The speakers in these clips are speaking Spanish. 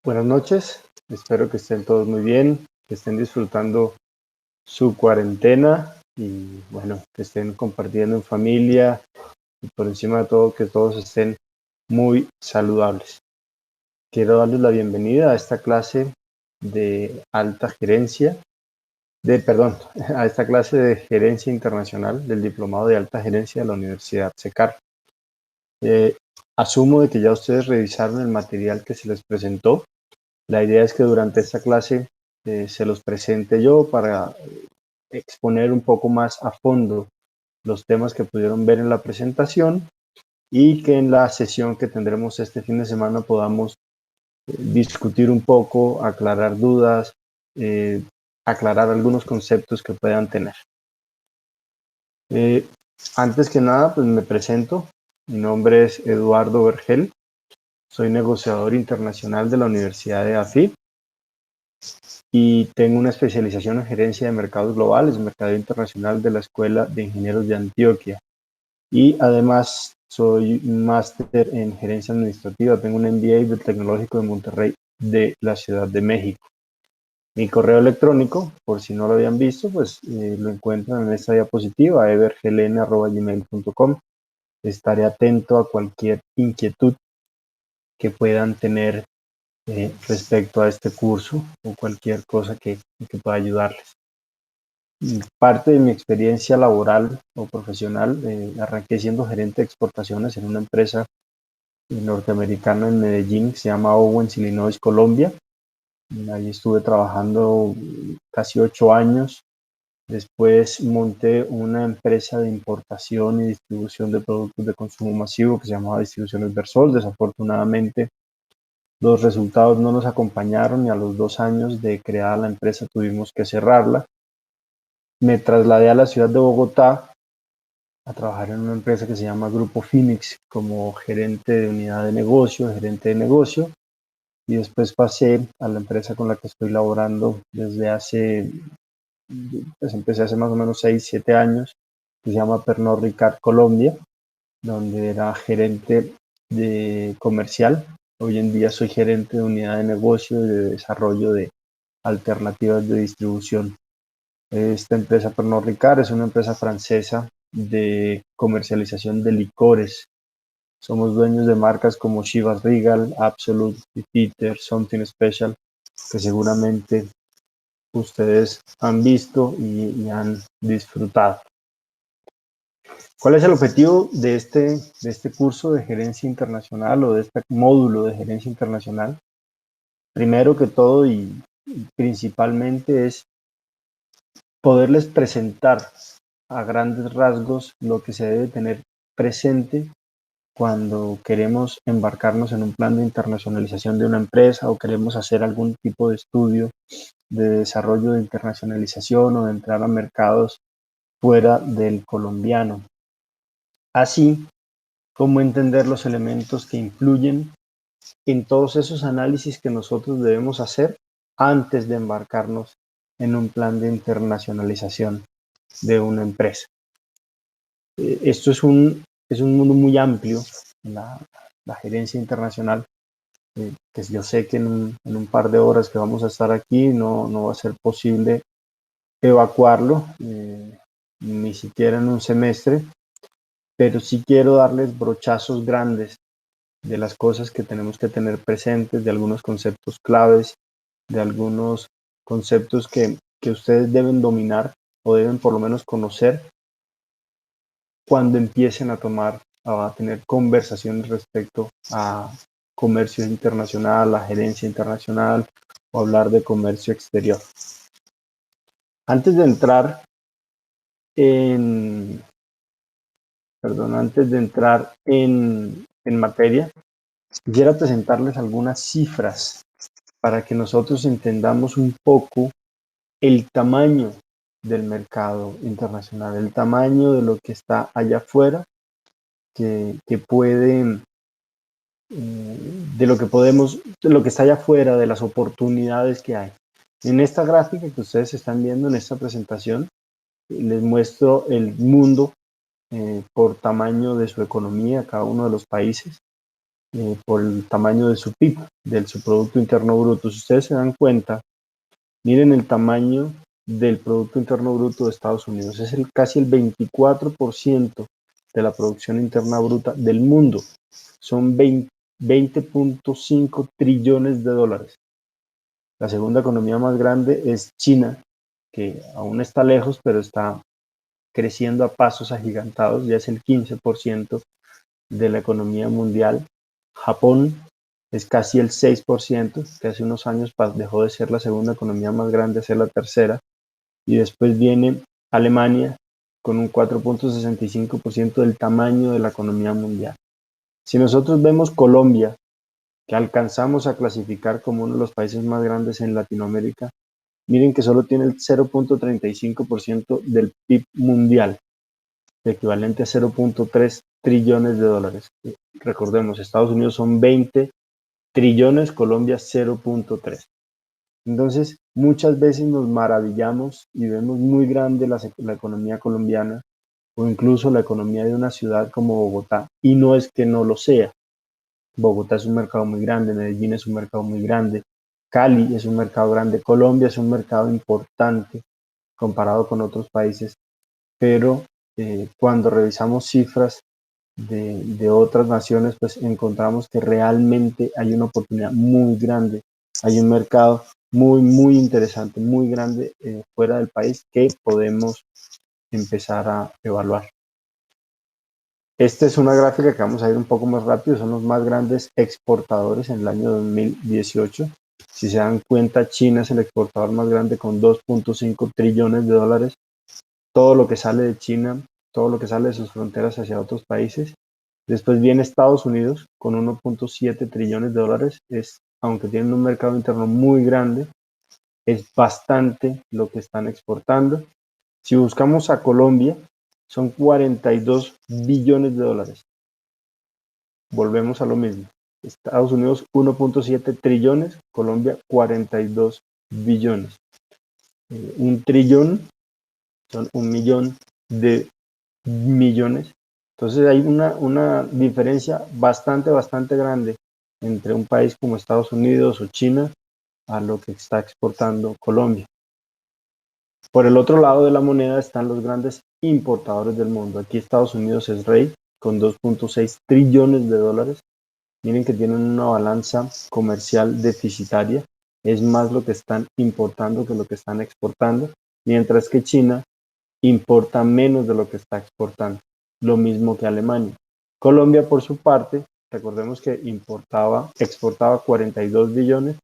Buenas noches, espero que estén todos muy bien, que estén disfrutando su cuarentena y bueno, que estén compartiendo en familia y por encima de todo que todos estén muy saludables. Quiero darles la bienvenida a esta clase de alta gerencia, a esta clase de gerencia internacional del diplomado de alta gerencia de la Universidad SECAR. Asumo de que ya ustedes revisaron el material que se les presentó. La idea es que durante esta clase se los presente yo para exponer un poco más a fondo los temas que pudieron ver en la presentación y que en la sesión que tendremos este fin de semana podamos discutir un poco, aclarar dudas, eh, aclarar algunos conceptos que puedan tener. Eh, Antes que nada, pues me presento. Mi nombre es Eduardo Vergel. Soy negociador internacional de la Universidad de AFIT y tengo una especialización en gerencia de mercados globales, mercado internacional de la Escuela de Ingenieros de Antioquia. Y además soy un máster en gerencia administrativa, tengo un MBA del Tecnológico de Monterrey de la Ciudad de México. Mi correo electrónico, por si no lo habían visto, pues lo encuentran en esta diapositiva, evergeln@gmail.com. Estaré atento a cualquier inquietud que puedan tener respecto a este curso o cualquier cosa que pueda ayudarles. Parte de mi experiencia laboral o profesional, arranqué siendo gerente de exportaciones en una empresa norteamericana en Medellín que se llama Owens, Illinois, Colombia. Ahí estuve trabajando casi 8 años. Después monté una empresa de importación y distribución de productos de consumo masivo que se llamaba Distribuciones Versol. Desafortunadamente, los resultados no nos acompañaron y a los 2 años de creada la empresa tuvimos que cerrarla. Me trasladé a la ciudad de Bogotá a trabajar en una empresa que se llama Grupo Phoenix como gerente de unidad de negocio, gerente de negocio, y después pasé a la empresa con la que estoy laborando pues empecé hace más o menos 6, 7 años, que se llama Pernod Ricard Colombia, donde era gerente de comercial. Hoy en día soy gerente de unidad de negocio y de desarrollo de alternativas de distribución. Esta empresa Pernod Ricard es una empresa francesa de comercialización de licores. Somos dueños de marcas como Chivas Regal, Absolut, Peter, Something Special, que seguramente ustedes han visto y han disfrutado. ¿Cuál es el objetivo de este curso de gerencia internacional o de este módulo de gerencia internacional? Primero que todo y principalmente es poderles presentar a grandes rasgos lo que se debe tener presente cuando queremos embarcarnos en un plan de internacionalización de una empresa o queremos hacer algún tipo de estudio de desarrollo de internacionalización o de entrar a mercados fuera del colombiano. Así como entender los elementos que influyen en todos esos análisis que nosotros debemos hacer antes de embarcarnos en un plan de internacionalización de una empresa. Esto es un mundo muy amplio, la gerencia internacional, que yo sé que en un par de horas que vamos a estar aquí no va a ser posible evacuarlo, ni siquiera en un semestre, pero sí quiero darles brochazos grandes de las cosas que tenemos que tener presentes, de algunos conceptos claves, de algunos conceptos que ustedes deben dominar o deben por lo menos conocer cuando empiecen a tener conversaciones respecto a comercio internacional, a gerencia internacional o hablar de comercio exterior. Antes de entrar en, en materia, quisiera presentarles algunas cifras para que nosotros entendamos un poco el tamaño del mercado internacional, el tamaño de lo que está allá afuera, que puede, de lo que está allá afuera, de las oportunidades que hay. En esta gráfica que ustedes están viendo en esta presentación, les muestro el mundo por tamaño de su economía, cada uno de los países. por el tamaño de su PIB, de su Producto Interno Bruto. Si ustedes se dan cuenta, miren el tamaño del Producto Interno Bruto de Estados Unidos. Es casi el 24% de la producción interna bruta del mundo. Son 20.5 trillones de dólares. La segunda economía más grande es China, que aún está lejos, pero está creciendo a pasos agigantados. Ya es el 15% de la economía mundial. Japón es casi el 6%, que hace unos años dejó de ser la segunda economía más grande a ser la tercera. Y después viene Alemania con un 4.65% del tamaño de la economía mundial. Si nosotros vemos Colombia, que alcanzamos a clasificar como uno de los países más grandes en Latinoamérica, miren que solo tiene el 0.35% del PIB mundial, equivalente a 0.3 trillones de dólares. Recordemos, Estados Unidos son 20 trillones, Colombia 0.3. Entonces, muchas veces nos maravillamos y vemos muy grande la economía colombiana o incluso la economía de una ciudad como Bogotá, y no es que no lo sea. Bogotá es un mercado muy grande, Medellín es un mercado muy grande, Cali es un mercado grande, Colombia es un mercado importante comparado con otros países, pero cuando revisamos cifras de otras naciones, pues encontramos que realmente hay una oportunidad muy grande, hay un mercado muy interesante, muy grande fuera del país que podemos empezar a evaluar. Esta es una gráfica que vamos a ir un poco más rápido, son los más grandes exportadores en el año 2018. Si se dan cuenta, China es el exportador más grande con 2.5 trillones de dólares. Todo lo que sale de China, todo lo que sale de sus fronteras hacia otros países. Después viene Estados Unidos con 1.7 trillones de dólares. Aunque tienen un mercado interno muy grande, es bastante lo que están exportando. Si buscamos a Colombia, son 42 billones de dólares. Volvemos a lo mismo. Estados Unidos 1.7 trillones, Colombia 42 billones. Un trillón son 1.000.000 de millones. Entonces hay una diferencia bastante grande entre un país como Estados Unidos o China a lo que está exportando Colombia. Por el otro lado de la moneda están los grandes importadores del mundo. Aquí Estados Unidos es rey con 2.6 trillones de dólares. Miren que tienen una balanza comercial deficitaria. Es más lo que están importando que lo que están exportando. Mientras que China importa menos de lo que está exportando. Lo mismo que Alemania. Colombia, por su parte, recordemos que exportaba 42 billones.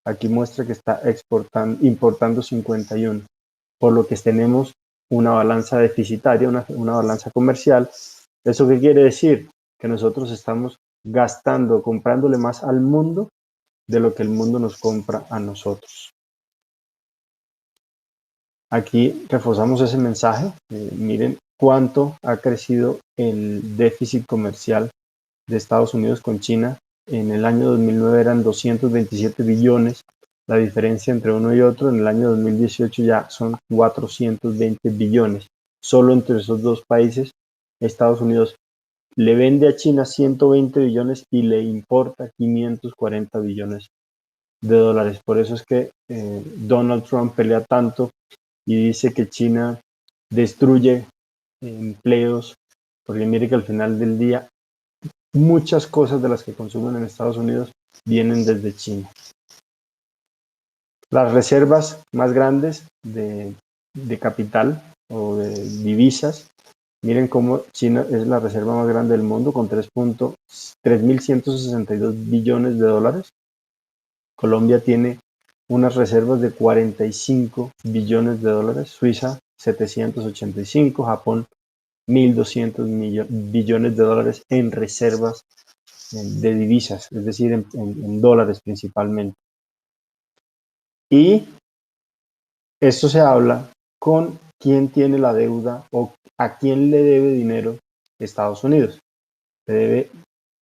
Aquí muestra que está importando 51, por lo que tenemos una balanza deficitaria, una balanza comercial. ¿Eso qué quiere decir? Que nosotros estamos gastando, comprándole más al mundo de lo que el mundo nos compra a nosotros. Aquí reforzamos ese mensaje. Miren cuánto ha crecido el déficit comercial de Estados Unidos con China. En el año 2009 eran 227 billones. La diferencia entre uno y otro en el año 2018 ya son 420 billones. Solo entre esos dos países, Estados Unidos le vende a China 120 billones y le importa 540 billones de dólares. Por eso es que Donald Trump pelea tanto y dice que China destruye empleos, porque mire que al final del día muchas cosas de las que consumen en Estados Unidos vienen desde China. Las reservas más grandes de capital o de divisas, miren cómo China es la reserva más grande del mundo con 3.162 billones de dólares. Colombia tiene unas reservas de 45 billones de dólares, Suiza 785, Japón 1.200 billones de dólares en reservas de divisas, es decir, en dólares principalmente. Y esto se habla con quién tiene la deuda o a quién le debe dinero Estados Unidos. Le debe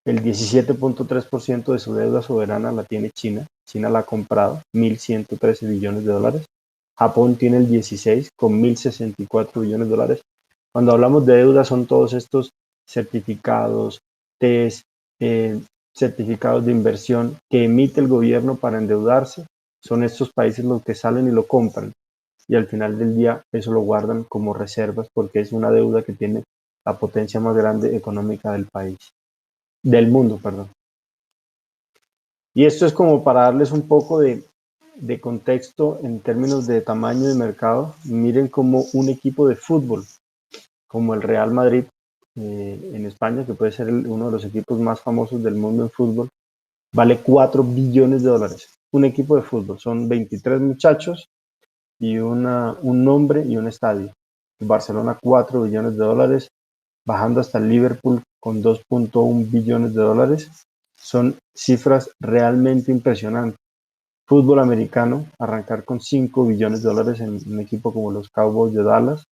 el 17.3% de su deuda soberana la tiene China. China la ha comprado, 1.113 billones de dólares. Japón tiene el 16 con 1.064 billones de dólares. Cuando hablamos de deuda son todos estos certificados, TES, certificados de inversión que emite el gobierno para endeudarse, son estos países los que salen y lo compran. Y al final del día eso lo guardan como reservas porque es una deuda que tiene la potencia más grande económica del país, del mundo, perdón. Y esto es como para darles un poco de contexto en términos de tamaño de mercado. Miren cómo un equipo de fútbol como el Real Madrid en España, que puede ser uno de los equipos más famosos del mundo en fútbol, vale 4 billones de dólares. Un equipo de fútbol, son 23 muchachos y un nombre y un estadio. Barcelona 4 billones de dólares, bajando hasta el Liverpool con 2.1 billones de dólares. Son cifras realmente impresionantes. Fútbol americano, arrancar con 5 billones de dólares en un equipo como los Cowboys de Dallas,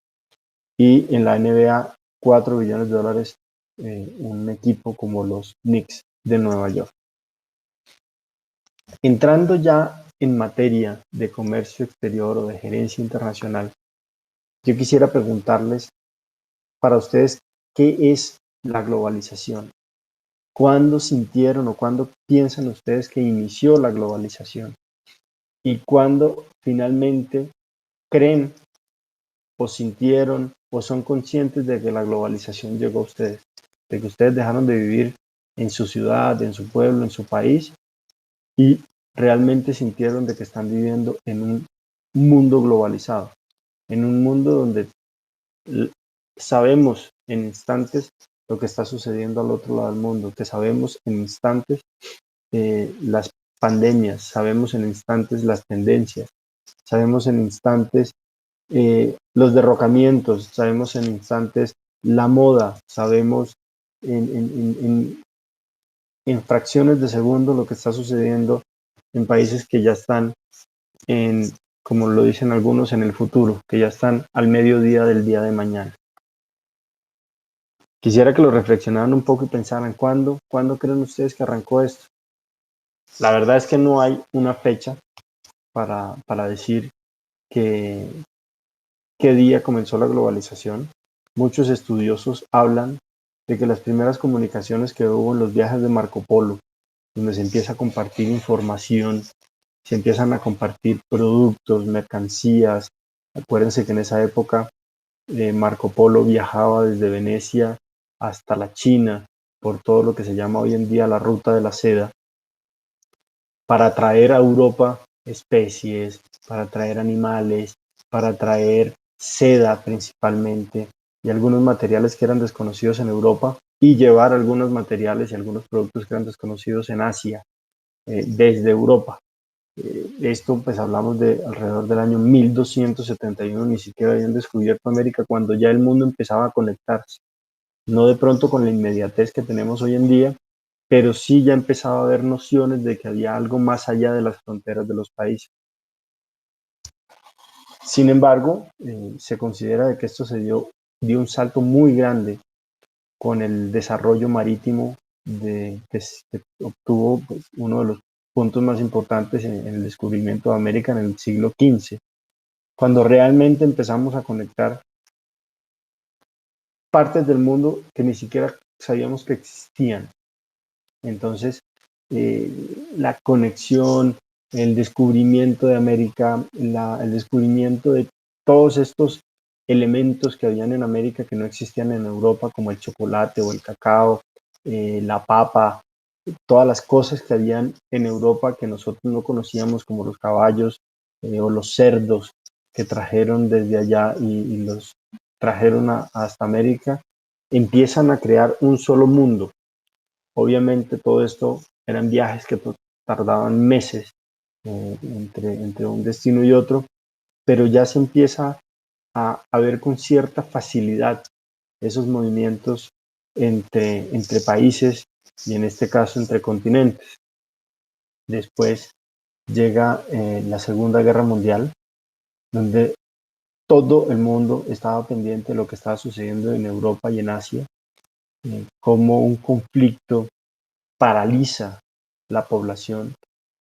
y en la NBA 4 billones de dólares un equipo como los Knicks de Nueva York. Entrando ya en materia de comercio exterior o de gerencia internacional, yo quisiera preguntarles para ustedes qué es la globalización. ¿Cuándo sintieron o cuándo piensan ustedes que inició la globalización? ¿Y cuándo finalmente creen o sintieron o son conscientes de que la globalización llegó a ustedes? De que ustedes dejaron de vivir en su ciudad, en su pueblo, en su país y realmente sintieron de que están viviendo en un mundo globalizado, en un mundo donde sabemos en instantes lo que está sucediendo al otro lado del mundo, que sabemos en instantes las pandemias, sabemos en instantes las tendencias, sabemos en instantes los derrocamientos, sabemos en instantes la moda, sabemos en fracciones de segundo lo que está sucediendo en países que ya están en, como lo dicen algunos, en el futuro, que ya están al mediodía del día de mañana. Quisiera que lo reflexionaran un poco y pensaran, ¿cuándo creen ustedes que arrancó esto? La verdad es que no hay una fecha para decir qué día comenzó la globalización. Muchos estudiosos hablan de que las primeras comunicaciones que hubo en los viajes de Marco Polo, donde se empieza a compartir información, se empiezan a compartir productos, mercancías. Acuérdense que en esa época Marco Polo viajaba desde Venecia hasta la China, por todo lo que se llama hoy en día la ruta de la seda, para traer a Europa especies, para traer animales, para traer seda principalmente y algunos materiales que eran desconocidos en Europa y llevar algunos materiales y algunos productos que eran desconocidos en Asia desde Europa. Esto pues hablamos de alrededor del año 1271, ni siquiera habían descubierto América cuando ya el mundo empezaba a conectarse, no de pronto con la inmediatez que tenemos hoy en día, pero sí ya empezaba a haber nociones de que había algo más allá de las fronteras de los países. Sin embargo, se considera de que esto dio un salto muy grande con el desarrollo marítimo que obtuvo pues, uno de los puntos más importantes en el descubrimiento de América en el siglo XV, cuando realmente empezamos a conectar partes del mundo que ni siquiera sabíamos que existían. Entonces, la conexión, el descubrimiento de América, el descubrimiento de todos estos elementos que habían en América que no existían en Europa, como el chocolate o el cacao, la papa, todas las cosas que habían en Europa que nosotros no conocíamos, como los caballos o los cerdos que trajeron desde allá y los trajeron hasta América, empiezan a crear un solo mundo. Obviamente todo esto eran viajes que tardaban meses entre un destino y otro, pero ya se empieza a ver con cierta facilidad esos movimientos entre países y en este caso entre continentes. Después llega la Segunda Guerra Mundial, donde todo el mundo estaba pendiente de lo que estaba sucediendo en Europa y en Asia, como un conflicto paraliza la población,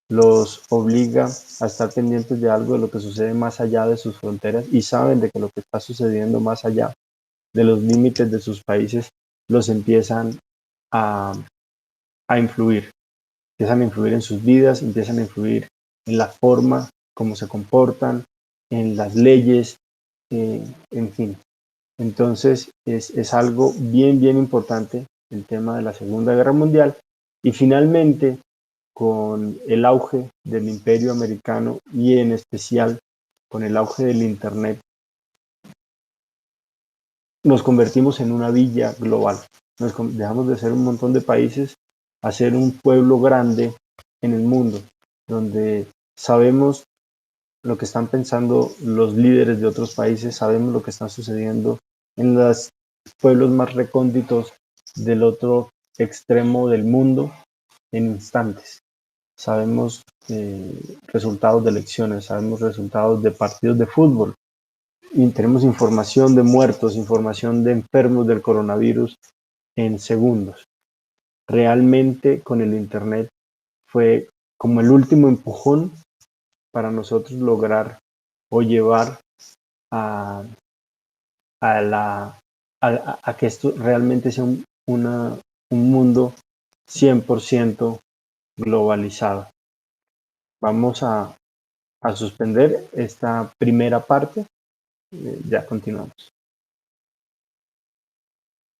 los obliga a estar pendientes de algo de lo que sucede más allá de sus fronteras y saben de que lo que está sucediendo más allá de los límites de sus países los empiezan a influir. empiezan a influir en sus vidas, empiezan a influir en la forma como se comportan, en las leyes, en fin. Entonces es algo bien, bien importante el tema de la Segunda Guerra Mundial. Y finalmente, con el auge del imperio americano y en especial con el auge del Internet, nos convertimos en una villa global. Dejamos de ser un montón de países a ser un pueblo grande en el mundo, donde sabemos lo que están pensando los líderes de otros países, sabemos lo que está sucediendo en los pueblos más recónditos del otro extremo del mundo en instantes. Sabemos resultados de elecciones, sabemos resultados de partidos de fútbol, y tenemos información de muertos, información de enfermos del coronavirus en segundos. Realmente con el Internet fue como el último empujón para nosotros lograr o llevar a, a que esto realmente sea un mundo 100% globalizado. Vamos a suspender esta primera parte, ya continuamos.